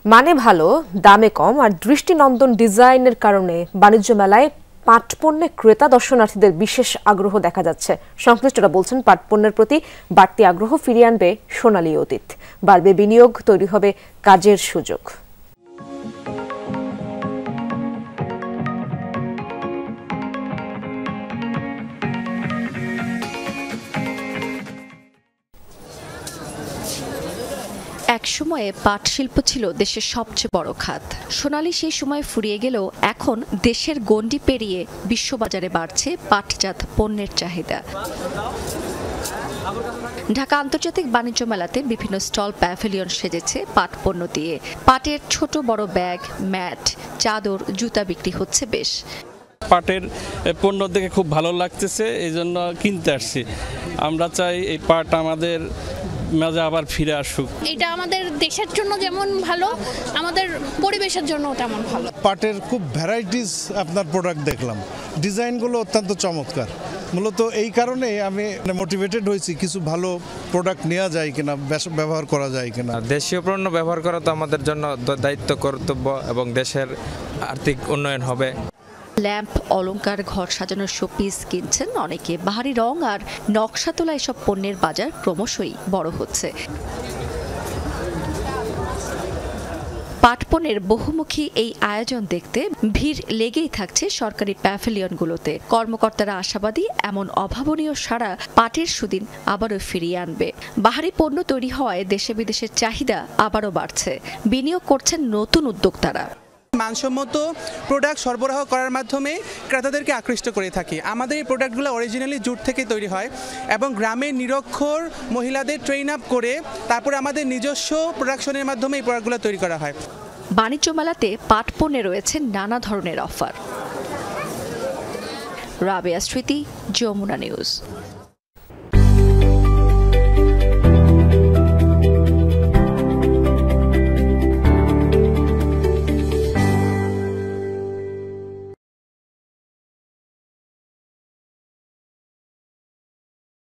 মানে ভালো, দামে কম আর দৃষ্টিনন্দন ডিজাইনের কারণে বাণিজ্য মেলায় পাট পণ্যে ক্রেতা দর্শনার্থীদের বিশেষ আগ্রহ দেখা যাচ্ছে। সংশ্লিষ্টরা বলছেন, পাট পণ্যের প্রতি বাড়তি আগ্রহ ফিরিয়ে আনবে সোনালী অতীত, বাড়বে বিনিয়োগ, তৈরি হবে কাজের সুযোগ। এক সময়ে পাট শিল্প ছিল দেশের সবচেয়ে বড় খাত। সোনালী সেই সময় ফুরিয়ে গেলেও এখন দেশের গণ্ডি পেরিয়ে বিশ্ববাজারে বাড়ছে পাটজাত পণ্যের চাহিদা। ঢাকা আন্তর্জাতিক বাণিজ্য মেলাতে বিভিন্ন স্টল প্যাভিলিয়ন সেজেছে পাট পণ্য দিয়ে। পাটের ছোট বড় ব্যাগ, ম্যাট, চাদর, জুতা বিক্রি হচ্ছে বেশ। পাটের পণ্য দেখে খুব ভালো লাগতেছে, এই জন্য কিনতে আসছি। আমরা চাই এই পাট আমাদের মাঝে আবার ফিরে আসুক। এটা আমাদের দেশের জন্য যেমন ভালো, আমাদের পরিবেশের জন্য তেমন ভালো। পাটের খুব ভ্যারাইটিস আপনার প্রোডাক্ট দেখলাম, ডিজাইনগুলো অত্যন্ত চমৎকার। মূলত এই কারণে আমি মোটিভেটেড হয়েছি কিছু ভালো প্রোডাক্ট নেওয়া যায় কিনা, ব্যবহার করা যায় কিনা। দেশীয় পণ্য ব্যবহার করা তো আমাদের জন্য দায়িত্ব, কর্তব্য, এবং দেশের আর্থিক উন্নয়ন হবে। ল্যাম্প, অলংকার, ঘর সাজানোর শোপিস কিনছেন অনেকে। বাহারি রং আর নকশা তোলা এসব পণ্যের বাজার ক্রমশই বড় হচ্ছে। পাট পণ্যের বহুমুখী এই আয়োজন দেখতে ভিড় লেগেই থাকছে সরকারি প্যাভিলিয়নগুলোতে। কর্মকর্তারা আশাবাদী, এমন অভাবনীয় সাড়া পাটের সুদিন আবারও ফিরিয়ে আনবে। বাহারি পণ্য তৈরি হওয়ায় দেশে বিদেশের চাহিদা আবারও বাড়ছে। বিনিয়োগ করছেন নতুন উদ্যোক্তারা। মানসম্মত প্রোডাক্ট সরবরাহ করার মাধ্যমে ক্রেতাদেরকে আকৃষ্ট করে থাকি। আমাদের এই প্রোডাক্টগুলো অরিজিনালি জুট থেকে তৈরি হয় এবং গ্রামের নিরক্ষর মহিলাদের ট্রেন আপ করে তারপরে আমাদের নিজস্ব প্রোডাকশনের মাধ্যমে এই প্রোডাক্টগুলো তৈরি করা হয়। বাণিজ্য মেলাতে পাট পণ্যে রয়েছে নানা ধরনের অফার। রাবেয়া স্মৃতি, যমুনা নিউজ।